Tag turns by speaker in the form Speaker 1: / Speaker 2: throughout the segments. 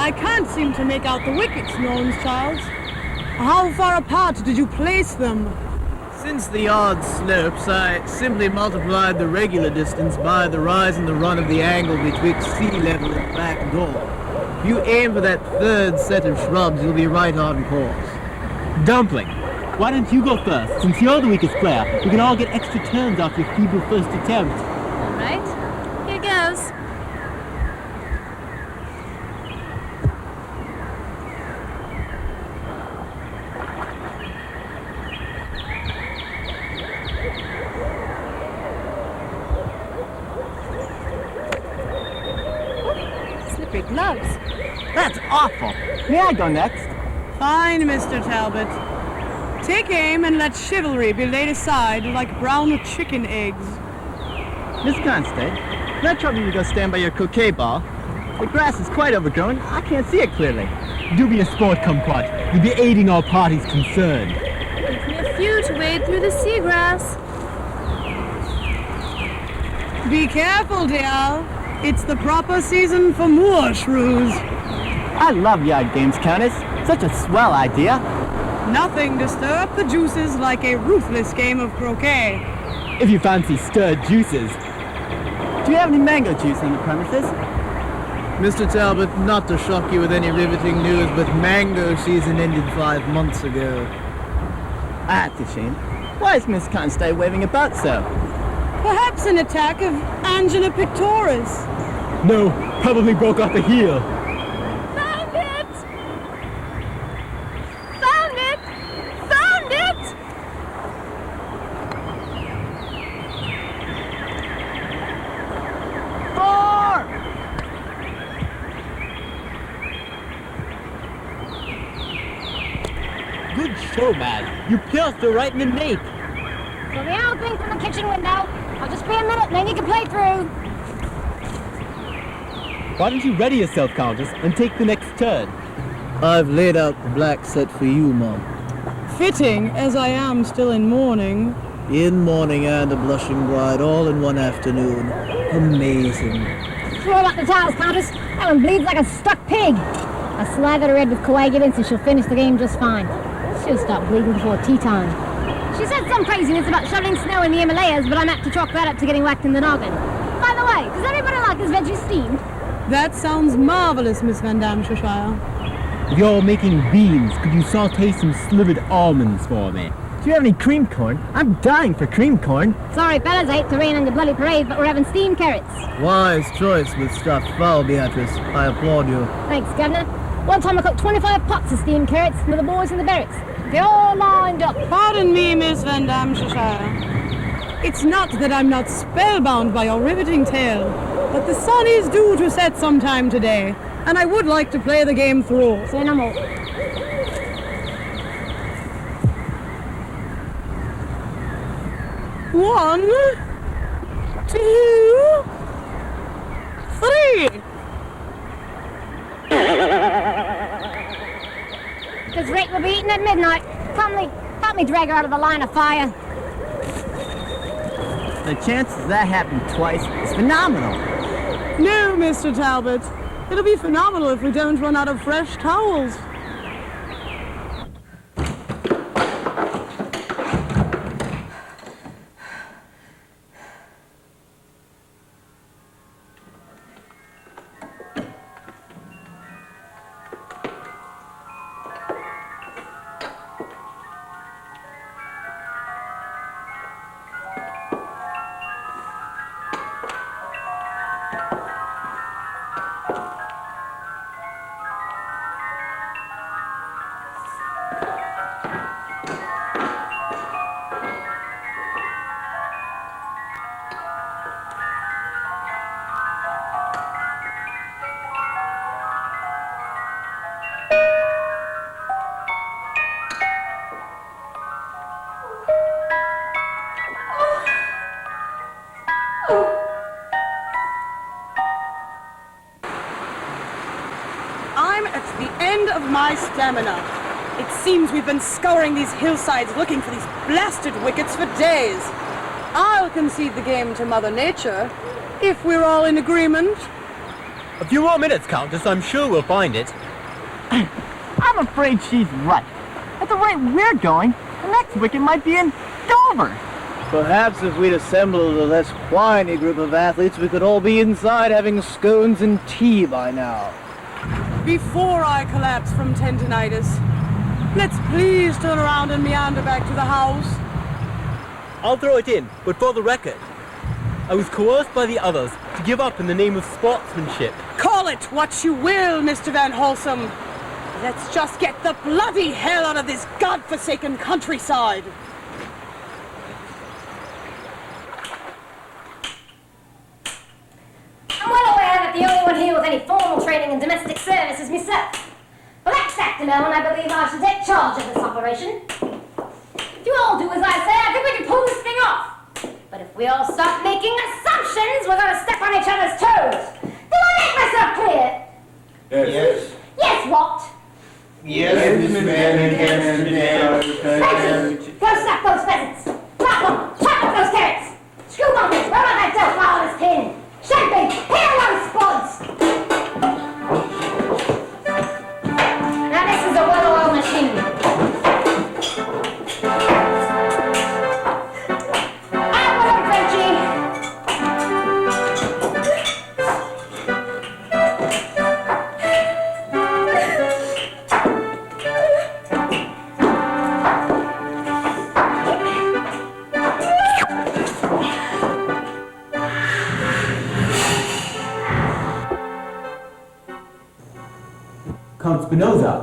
Speaker 1: I can't seem to make out the wickets, Nolan's child. How far apart did you place them?
Speaker 2: Since the odd slopes, I simply multiplied the regular distance by the rise and the run of the angle betwixt sea level and back door. If you aim for that third set of shrubs, you'll be right on course.
Speaker 3: Dumpling, why don't you go first? Since you're the weakest player, we can all get extra turns off your feeble first attempt.
Speaker 4: All right, here goes.
Speaker 1: Slippery gloves.
Speaker 3: That's awful. May I go next?
Speaker 1: Fine, Mr. Talbot. Take aim and let chivalry be laid aside like brown chicken eggs.
Speaker 3: Miss Kanneschtein, can I trouble you to go stand by your croquet ball? The grass is quite overgrown. I can't see it clearly. Do be a sport, kumquat. You'll be aiding all parties concerned.
Speaker 4: Takes me a few to wade through the seagrass.
Speaker 1: Be careful, dear. It's the proper season for moor shrews.
Speaker 3: I love yard games, Countess. Such a swell idea.
Speaker 1: Nothing to stir up the juices like a ruthless game of croquet.
Speaker 3: If you fancy stirred juices. Do you have any mango juice on the premises?
Speaker 2: Mr. Talbot, not to shock you with any riveting news, but mango season ended 5 months ago.
Speaker 3: That's a shame. Why is Miss Kanneschtein waving about so?
Speaker 1: Perhaps an attack of angina pectoris.
Speaker 3: No, probably broke off a heel.
Speaker 4: Found it! Found it! Found it!
Speaker 3: Four! Good show, man. You pierced her right in the nape.
Speaker 5: So the owl thing from the kitchen window. I'll just be a minute and then you can play through.
Speaker 3: Why don't you ready yourself, Countess, and take the next turn?
Speaker 2: I've laid out the black set for you, Mom.
Speaker 1: Fitting, as I am still in mourning.
Speaker 2: In mourning and a blushing bride, all in one afternoon. Amazing.
Speaker 5: Throw up the towels, Countess. That one bleeds like a stuck pig. I slathered her head with coagulants and she'll finish the game just fine. She'll stop bleeding before tea time. She said some craziness about shoveling snow in the Himalayas, but I'm apt to chalk that up to getting whacked in the noggin. By the way, does everybody like this veggie steamed?
Speaker 1: That sounds marvelous, Miss Van Damshire.
Speaker 3: If you're making beans, could you saute some slivered almonds for me? Do you have any cream corn? I'm dying for cream corn.
Speaker 5: Sorry, fellas, I hate to rain on the bloody parade, but we're having steamed carrots.
Speaker 2: Wise choice with stuffed fowl, Beatrice. I applaud you.
Speaker 5: Thanks, Governor. One time I cooked 25 pots of steamed carrots for the boys in the barracks. They all lined up.
Speaker 1: Pardon me, Miss Van Damshire. It's not that I'm not spellbound by your riveting tale, but the sun is due to set sometime today, and I would like to play the game through.
Speaker 5: Say no more.
Speaker 1: One, 2, 3.
Speaker 5: Because Rick will be eating at midnight. Help me drag her out of the line of fire.
Speaker 3: The chances of that happening twice is phenomenal.
Speaker 1: No, Mr. Talbot. It'll be phenomenal if we don't run out of fresh towels. I'm at the end of my stamina. It seems we've been scouring these hillsides looking for these blasted wickets for days. I'll concede the game to Mother Nature, if we're all in agreement.
Speaker 3: A few more minutes, Countess. I'm sure we'll find it.
Speaker 6: I'm afraid she's right. At the rate we're going, the next wicket might be in Dover.
Speaker 2: Perhaps if we'd assembled a less whiny group of athletes, we could all be inside having scones and tea by now.
Speaker 1: Before I collapse from tendinitis, let's please turn around and meander back to the house.
Speaker 3: I'll throw it in, but for the record, I was coerced by the others to give up in the name of sportsmanship.
Speaker 1: Call it what you will, Mr. Van Holsum. Let's just get the bloody hell out of this godforsaken countryside.
Speaker 5: I'm well aware that the only one here with any formal training in domestic service is myself. For that fact alone, I believe I should take charge of this operation. If you all do as I say, I think we can pull this thing off. But if we all stop making assumptions, we're going to step on each other's toes. Do I make myself clear?
Speaker 7: Yes.
Speaker 5: Yes, what?
Speaker 7: Yes, Miss
Speaker 5: Reggie, go snap those pheasants. Drop them. Chop up those carrots. Screw bumpers. Where about that dough flour on this tin? Champagne. Here those spuds. Now this is a well-oiled machine. Out with them, Frenchie.
Speaker 3: Count Spinoza.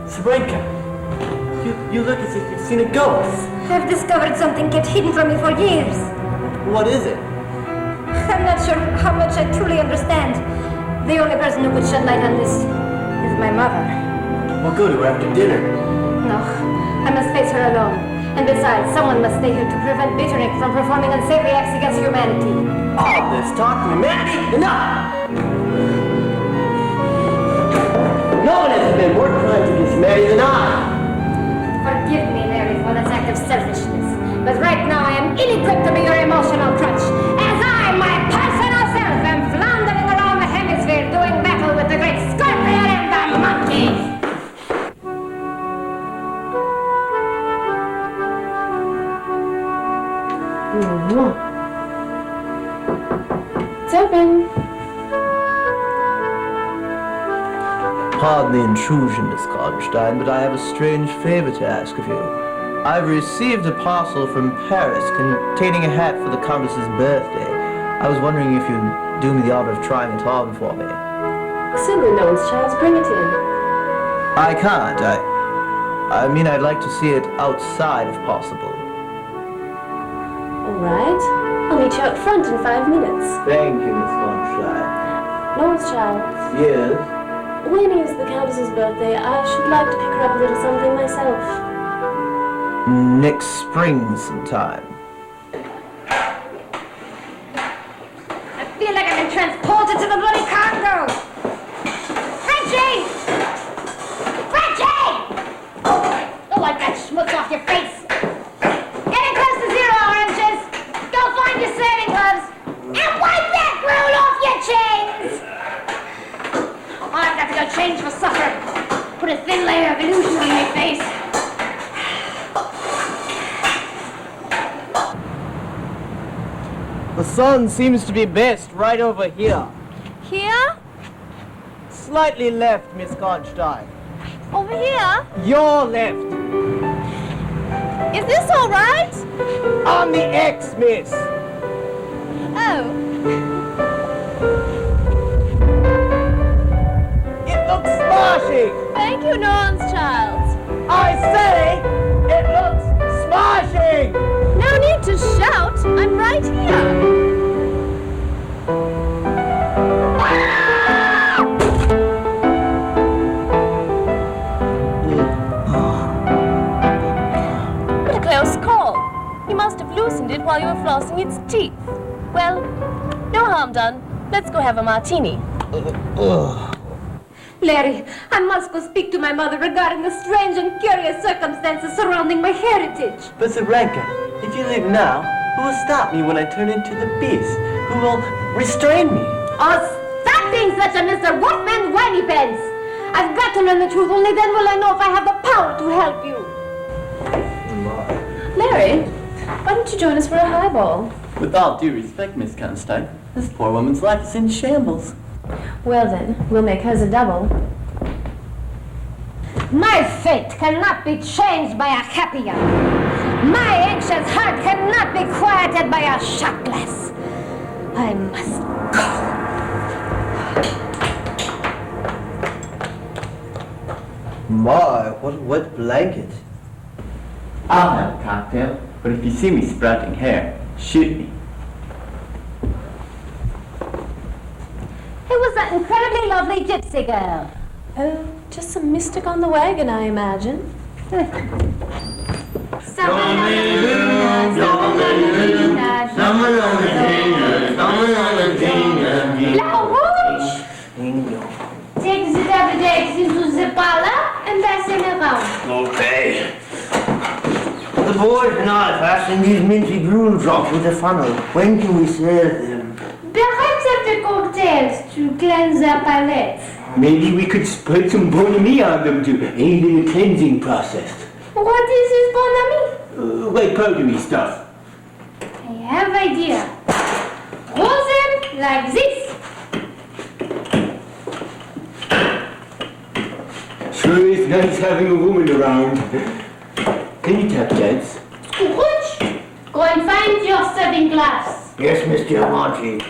Speaker 8: Sabrenka, you look as if you've seen a ghost.
Speaker 5: I've discovered something kept hidden from me for years.
Speaker 8: What is it?
Speaker 5: I'm not sure how much I truly understand. The only person who could shed light on this is my mother.
Speaker 8: We'll go to her after dinner.
Speaker 5: No, I must face her alone. And besides, someone must stay here to prevent Bitternick from performing unsavory acts against humanity.
Speaker 8: All this talk from humanity? Enough! No one has been more kind to this Mary than I.
Speaker 5: Forgive me, Mary, for this act of selfishness. But right now I am ill-equipped to be your emotional crutch, as I, my personal self, am floundering around the hemisphere doing battle with the great scorpion and the monkey.
Speaker 4: It's open.
Speaker 2: Pardon the intrusion, Miss Kanneschtein, but I have a strange favor to ask of you. I've received a parcel from Paris containing a hat for the Countess's birthday. I was wondering if you'd do me the honor of trying it on for me.
Speaker 4: Certainly no one's child's. Bring it in.
Speaker 2: I can't. I mean, I'd like to see it outside if possible.
Speaker 4: All right. I'll meet you out front in 5 minutes.
Speaker 2: Thank you, Miss Kanneschtein.
Speaker 4: No one's child.
Speaker 2: Yes?
Speaker 4: When is the Countess's birthday? I should like to pick her up a little something myself.
Speaker 2: Next spring sometime.
Speaker 5: I feel like I've been transported to the bloody Congo. Frenchie! Frenchie! Don't wipe that schmutz off your face. Getting close to 0, Oranges. Go find your sailing gloves and wipe that gruel off your chains. I've got to go change for supper. Put a thin layer of illusion on my face.
Speaker 2: The sun seems to be best right over here.
Speaker 9: Here?
Speaker 2: Slightly left, Miss Kanneschtein.
Speaker 9: Over here?
Speaker 2: Your left.
Speaker 9: Is this all right?
Speaker 2: On the X, miss.
Speaker 9: Oh.
Speaker 2: It looks smashing.
Speaker 9: Thank you, Norns child.
Speaker 2: I say, it looks smashing.
Speaker 9: No need to shout. I'm right here. What a close call. You must have loosened it while you were flossing its teeth. Well, no harm done. Let's go have a martini.
Speaker 10: Larry, I must go speak to my mother regarding the strange and curious circumstances surrounding my heritage.
Speaker 8: But Zarenka, if you leave now, who will stop me when I turn into the beast? Who will restrain me?
Speaker 10: Oh, stop being such a Mr. Wolfman whiny pants! I've got to learn the truth, only then will I know if I have the power to help you.
Speaker 4: Larry, why don't you join us for a highball?
Speaker 8: With all due respect, Miss Kanneschtein, this poor woman's life is in shambles.
Speaker 4: Well then, we'll make hers a double.
Speaker 5: My fate cannot be changed by a happy hour. My anxious heart cannot be quieted by a shot glass. I must go.
Speaker 8: My, what a wet blanket.
Speaker 6: I'll have a cocktail, but if you see me sprouting hair, shoot me.
Speaker 5: Who was that incredibly lovely gypsy girl?
Speaker 4: Oh, just some mystic on the wagon, I imagine.
Speaker 5: Take the double eggs into the parlor and pass them around.
Speaker 8: Okay. The boys and I fasten these minty gruel drops with a funnel. When can we serve them?
Speaker 5: Perhaps after cocktails to cleanse their palates.
Speaker 11: Maybe we could spread some bon ami on them to aid in the cleansing process.
Speaker 5: What is this bon ami?
Speaker 11: Like powdery stuff.
Speaker 5: I have idea. Roll them like this.
Speaker 11: Sure is nice having a woman around. Can you tap dance?
Speaker 5: Scrooge, go and find your serving glass.
Speaker 8: Yes, Mr. Monty.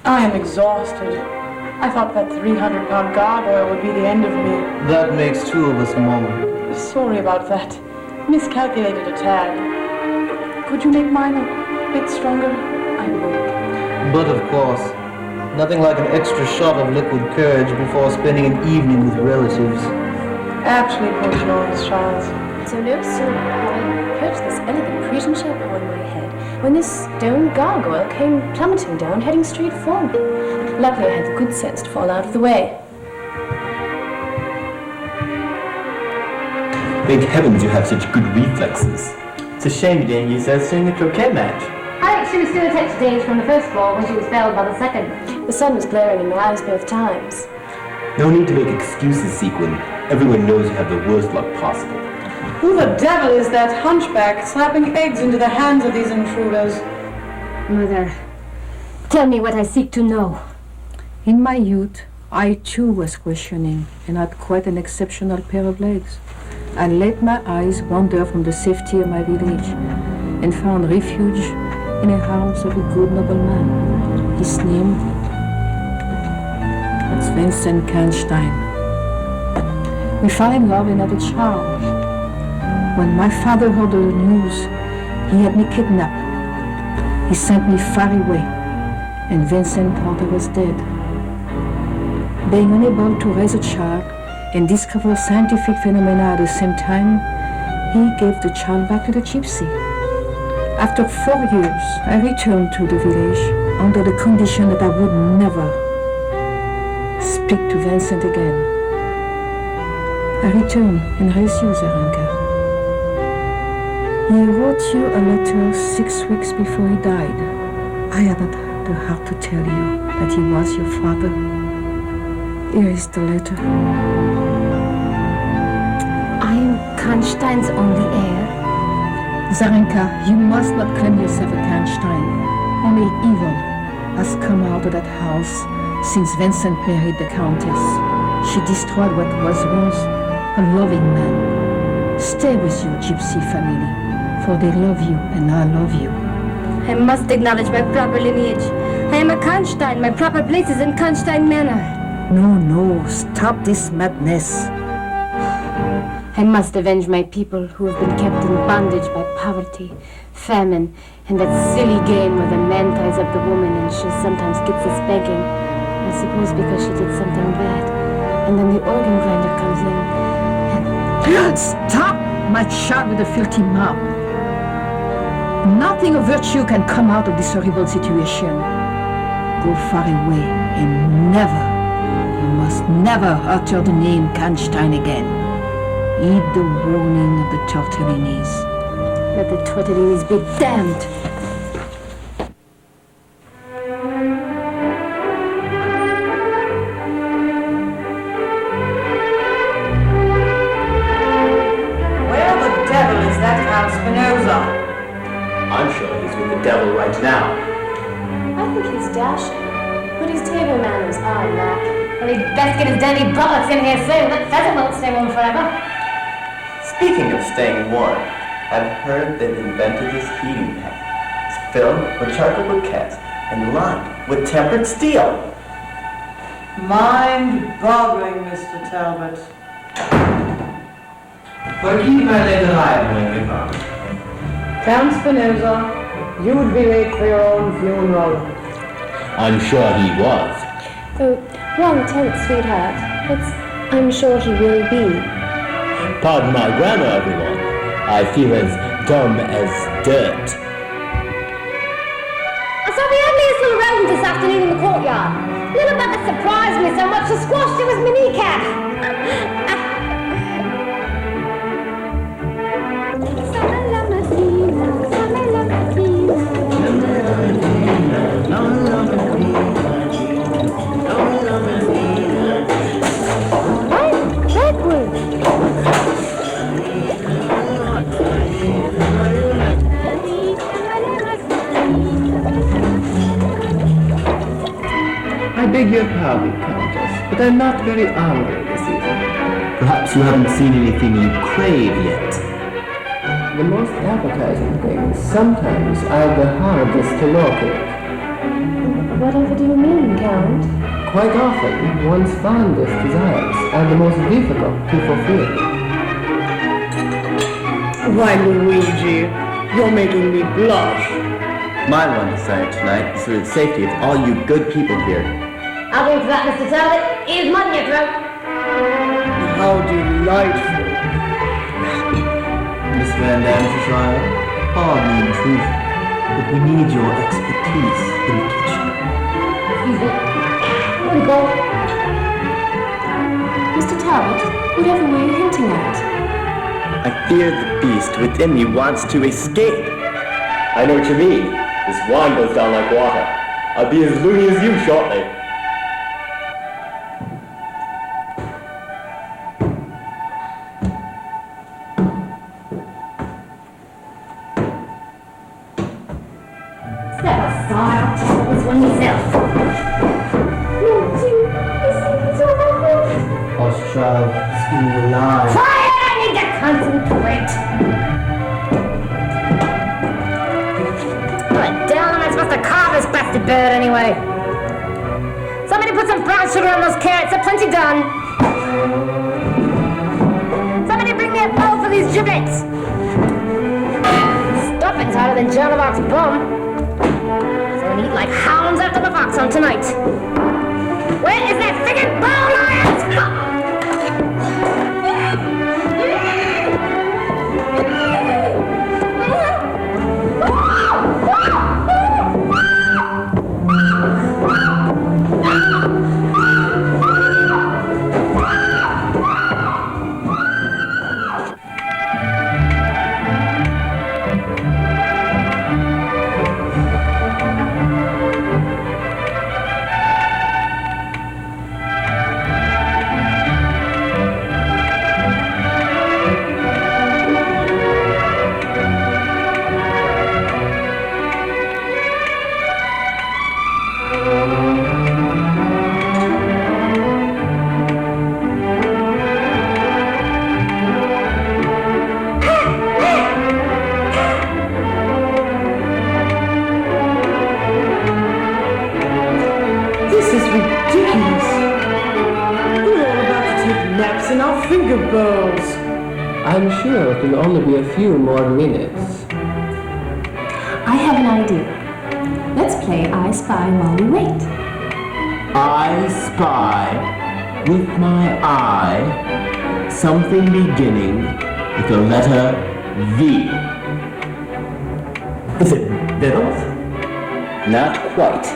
Speaker 1: I am exhausted. I thought that 300-pound gargoyle would be the end of me.
Speaker 2: That makes two of us, Mom.
Speaker 1: Sorry about that. Miscalculated a tad. Could you make mine a bit stronger? I would.
Speaker 2: But of course, nothing like an extra shot of liquid courage before spending an evening with relatives.
Speaker 1: Actually, Coach Norris, Charles.
Speaker 4: So no sooner had I perched this elegant Parisian chapeau on my head when this stone gargoyle came plummeting down, heading straight for me. Luckily, I had the good sense to fall out of the way.
Speaker 11: Thank heavens you have such good reflexes.
Speaker 6: It's a shame you didn't use those during the croquet match.
Speaker 5: Alex, she was still attached to Dave from the first ball when she was fouled by the second.
Speaker 4: The sun was glaring in my eyes both times.
Speaker 11: No need to make excuses, Sequin. Everyone knows you have the worst luck possible.
Speaker 1: Who the devil is that hunchback slapping eggs into the hands of these intruders?
Speaker 5: Mother, tell me what I seek to know.
Speaker 12: In my youth, I too was questioning and had quite an exceptional pair of legs. I let my eyes wander from the safety of my village and found refuge in the arms of a good noble man. His name was Vincent Kanneschtein. We fell in love and had a child. When my father heard the news, he had me kidnapped. He sent me far away, and Vincent thought I was dead. Being unable to raise a child and discover scientific phenomena at the same time, he gave the child back to the gypsy. After 4 years, I returned to the village under the condition that I would never speak to Vincent again. I returned and raised you, Zarenka. He wrote you a letter 6 weeks before he died. I had not the heart to tell you that he was your father. Here is the letter. Kanneschtein's only heir? Zarenka, you must not claim yourself a Kanneschtein. Only evil has come out of that house since Vincent married the Countess. She destroyed what was once a loving man. Stay with your gypsy family, for they love you and I love you.
Speaker 10: I must acknowledge my proper lineage. I am a Kanneschtein. My proper place is in Kanneschtein Manor.
Speaker 12: No, stop this madness.
Speaker 10: I must avenge my people who have been kept in bondage by poverty, famine, and that silly game where the man ties up the woman and she sometimes gets a spanking. I suppose because she did something bad. And then the organ grinder comes in and...
Speaker 12: Stop, my child with a filthy mouth. Nothing of virtue can come out of this horrible situation. Go far away and you must never utter the name Kanneschtein again. Heed the warning of the Tortellinis.
Speaker 10: Let the Tortellinis be damned.
Speaker 1: Where the devil is that Count Spinoza?
Speaker 3: I'm sure he's with the devil right now.
Speaker 4: I think he's dashing, but his table manners are lacking. Well, he'd best get his dandy bollocks in here soon. That pheasant won't stay warm forever.
Speaker 6: Speaking of staying warm, I've heard they've invented this heating pad. It's filled with charcoal briquettes and lined with tempered steel.
Speaker 1: Mind-boggling, Mr. Talbot.
Speaker 7: Forgive my little idling, Mama.
Speaker 1: Count Spinoza, you would be late for your own funeral.
Speaker 11: I'm sure he was.
Speaker 4: Oh, wrong tent, sweetheart. I'm sure he will be.
Speaker 11: Pardon my grammar, everyone. I feel as dumb as dirt.
Speaker 5: I saw the ugliest little rodent this afternoon in the courtyard. Little bug that surprised me so much, I squashed it with my kneecap.
Speaker 6: I beg your pardon, Countess, but I'm not very hungry this evening. Perhaps you haven't seen anything you crave yet. The most appetizing things sometimes are the hardest to locate.
Speaker 4: Whatever do you mean, Count?
Speaker 6: Quite often, one's fondest desires are the most difficult to fulfill.
Speaker 2: Why, Luigi, you're making me blush.
Speaker 6: My one desire tonight is for the safety of all you good people here.
Speaker 5: I'll drink to that, Mr. Talbot. Here's mud in your throat.
Speaker 2: How delightful.
Speaker 6: Miss Van Dam's trial, pardon the intrusion, but we need your expertise in the kitchen.
Speaker 4: Excuse me. Where to go? Mr. Talbot, whatever were you hinting at?
Speaker 6: I fear the beast within me wants to escape. I know what you mean. This wine goes down like water. I'll be as loony as you shortly.
Speaker 5: Step aside, I'll tell this one yourself.
Speaker 6: Child, skin you alive.
Speaker 5: Quiet! I need to concentrate. What the hell am I supposed to carve this bastard bird anyway? Somebody put some brown sugar on those carrots. They're plenty done. Somebody bring me a bowl for these giblets. Stuffing's hotter than Joan of Arc's bum. So we'll eat like hounds after the fox on tonight. Where is that friggin' bowl, lions?
Speaker 1: snaps in our finger bowls.
Speaker 6: I'm sure it will only be a few more minutes.
Speaker 4: I have an idea. Let's play I Spy while we wait.
Speaker 6: I spy with my eye something beginning with the letter V.
Speaker 3: Is it Vittles?
Speaker 6: Not quite.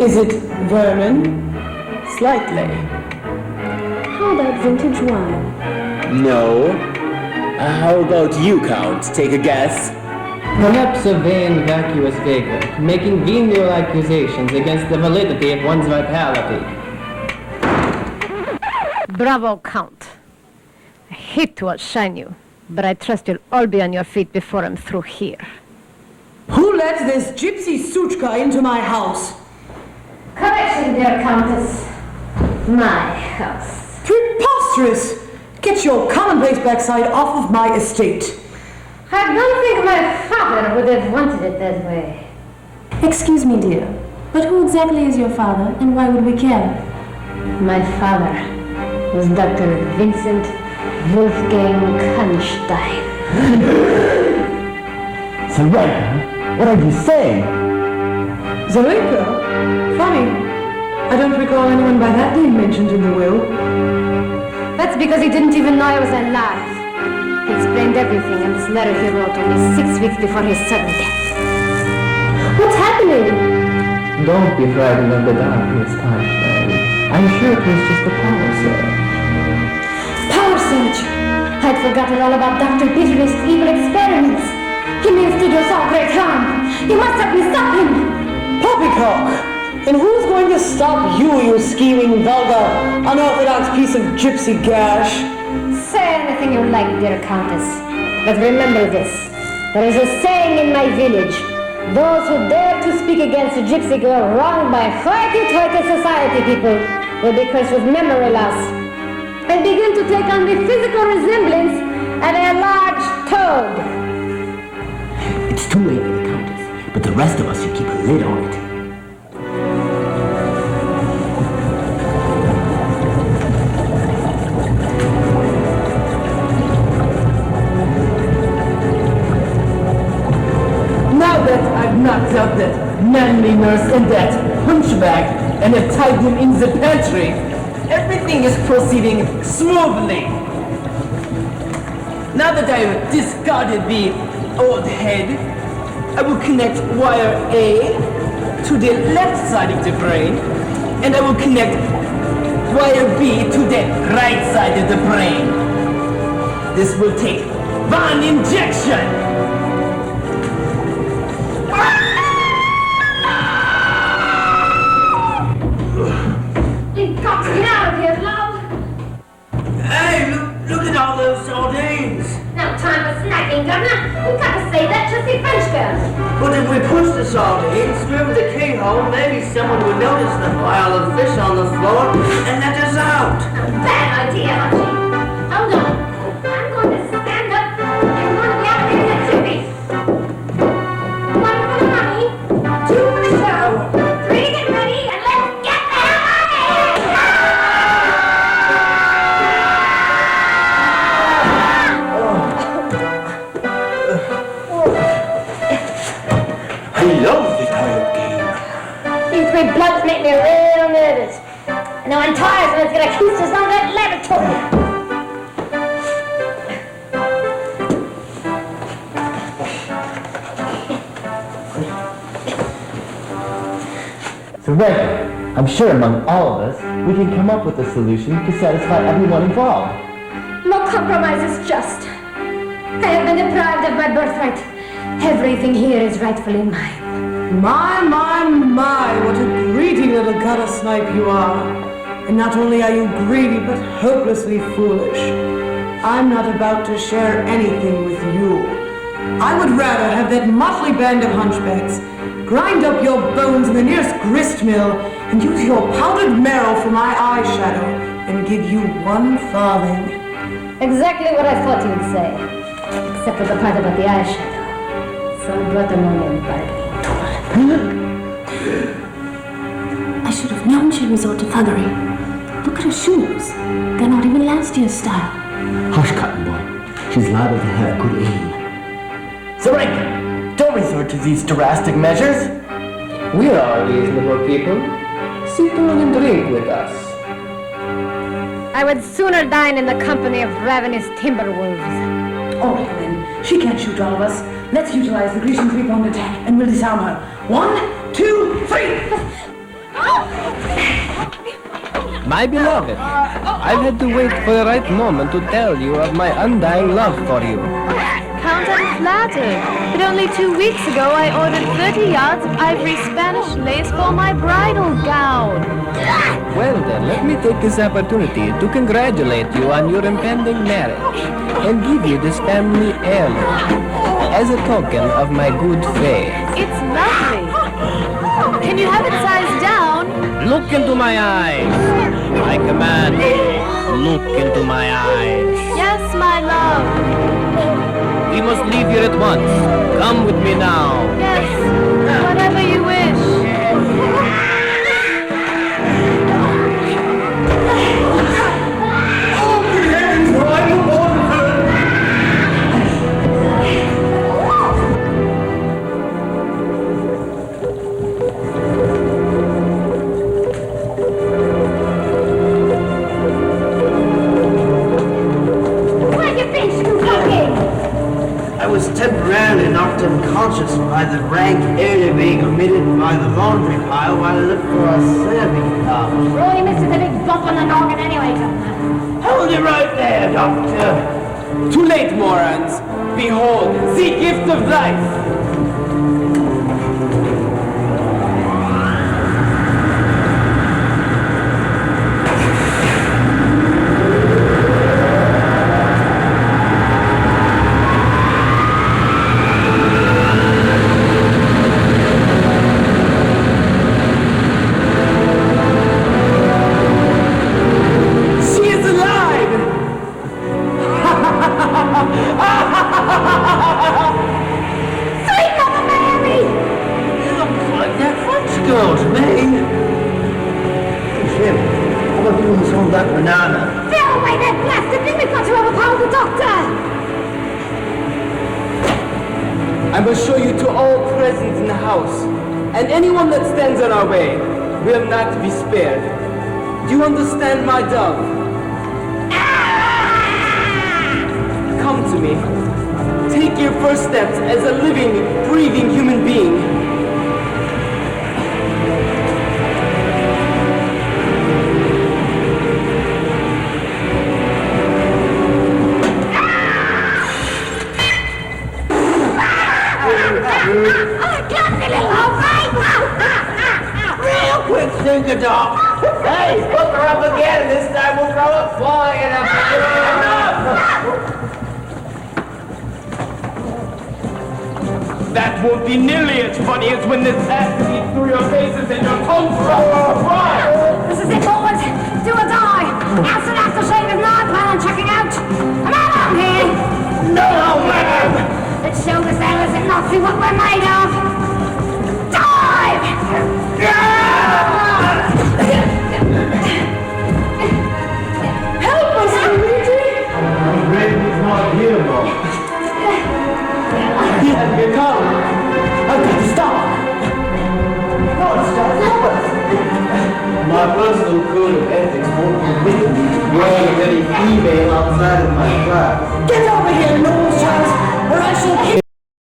Speaker 1: Is it vermin?
Speaker 3: Slightly.
Speaker 4: How about vintage wine?
Speaker 6: No. How about you, Count? Take a guess. Perhaps a vain, vacuous vagrant, making venial accusations against the validity of one's vitality.
Speaker 5: Bravo, Count. I hate to outshine you, but I trust you'll all be on your feet before I'm through here.
Speaker 1: Who let this gypsy Suchka into my house?
Speaker 5: Correction, dear Countess. My house.
Speaker 1: Preposterous! Get your commonplace backside off of my estate.
Speaker 5: I don't think my father would have wanted it that way.
Speaker 4: Excuse me, dear, but who exactly is your father, and why would we care?
Speaker 5: My father was Dr. Vincent Wolfgang Kanneschtein.
Speaker 6: Zoraika, what are you saying?
Speaker 1: Zoraika? Funny. I don't recall anyone by that name mentioned in the will.
Speaker 5: That's because he didn't even know I was alive. He explained everything in this letter he wrote only 6 weeks before his sudden death. What's happening?
Speaker 6: Don't be frightened of the dark, Miss Kanneschtein. I'm sure it was just a power surge.
Speaker 5: Power surge! I'd forgotten all about Dr. Bitterest's evil experiments. He means to do some great harm. You must help me stop him.
Speaker 1: Poppycock! And who's going to stop you, you scheming, vulgar, unorthodox piece of gypsy gash?
Speaker 5: Say anything you like, dear Countess. But remember this. There is a saying in my village. Those who dare to speak against a gypsy girl wronged by hoity-toity society people will be cursed with memory loss and begin to take on the physical resemblance of a large toad.
Speaker 6: It's too late for the Countess, but the rest of us should keep a lid on it.
Speaker 2: I've knocked out that manly nurse and that hunchback and have tied them in the pantry. Everything is proceeding smoothly. Now that I have discarded the old head, I will connect wire A to the left side of the brain, and I will connect wire B to the right side of the brain. This will take one injection. Look at all those sardines.
Speaker 5: No time for snacking, Governor. We've got to save that trusty French girl.
Speaker 8: But if we push the sardines through the keyhole, maybe someone will notice the pile of fish on the floor and let us out.
Speaker 5: Bad idea, Archie. Hold on. I'm going to stand up and one of the alligators at Chippy. 1 for the money, 2 for the show, 3 to get ready, and let's get the hell out of here!
Speaker 8: I love the tired game.
Speaker 5: These three bloods make me real nervous. And no one tires when it's got acoustics on that laboratory.
Speaker 6: Zoraika, I'm sure among all of us, we can come up with a solution to satisfy everyone involved.
Speaker 5: No compromise is just. I have been deprived of my birthright. Everything here is rightfully mine.
Speaker 1: My, what a greedy little gutter snipe you are. And not only are you greedy, but hopelessly foolish. I'm not about to share anything with you. I would rather have that motley band of hunchbacks grind up your bones in the nearest grist mill and use your powdered marrow for my eyeshadow and give you 1 farthing.
Speaker 5: Exactly what I thought you'd say. Except for the part about the eyeshadow. So I brought them all in bargaining.
Speaker 4: I should have known she'd resort to thuggery. Look
Speaker 10: Look at her shoes. They're not even last year's style.
Speaker 6: Hush, Cotton Boy. She's liable to have good aim.
Speaker 3: Zarenka, don't resort to these drastic measures.
Speaker 6: We are reasonable people. Sit down and drink with us.
Speaker 5: I would sooner dine in the company of ravenous timber wolves.
Speaker 13: All right, then. She can't shoot all of us. Let's utilize the Grecian three-pronged attack, and we'll disarm her. 1, 2, 3!
Speaker 14: My beloved, I've had to wait for the right moment to tell you of my undying love for you.
Speaker 9: Count, I'm flattered. But only 2 weeks ago I ordered 30 yards of ivory Spanish lace for my bridal gown.
Speaker 14: Well then, let me take this opportunity to congratulate you on your impending marriage and give you this family heirloom as a token of my good faith.
Speaker 9: It's lovely. Can you have it sized down?
Speaker 14: Look into my eyes. I command you, look into my eyes.
Speaker 9: Yes, my love.
Speaker 14: We must leave here at once. Come with me now.
Speaker 9: Yes, whatever you wish.
Speaker 8: I was temporarily knocked unconscious by the rank air being emitted by the laundry pile while I looked for a serving cup.
Speaker 5: Roy misses a big bump on the noggin anyway, Governor.
Speaker 8: Hold it right there, Doctor.
Speaker 3: Too late, morons. Behold, the gift of life. I must show you to all present in the house, and anyone that stands on our way will not be spared. Do you understand, my dove? Come to me. Take your first steps as a living, breathing human being.
Speaker 8: Real quick, Stinker Dog. Hey, hook her up again. This time we'll throw a fly in her.
Speaker 3: That won't be nearly as funny as when this ass eats through your faces and your tongue fry.
Speaker 5: This is it, boys. Do or die. Acid aftershave is not plan on checking out. Come on here.
Speaker 8: No, man.
Speaker 5: Let's show the sailors in Nazi what we're made of. Dive! Help us, Luigi!
Speaker 8: I'm ready to not here, Mom.
Speaker 3: Here, come. I've got to stop.
Speaker 8: No, stop us. My personal code of ethics won't permit me to wear any female outside of my class.
Speaker 13: Get over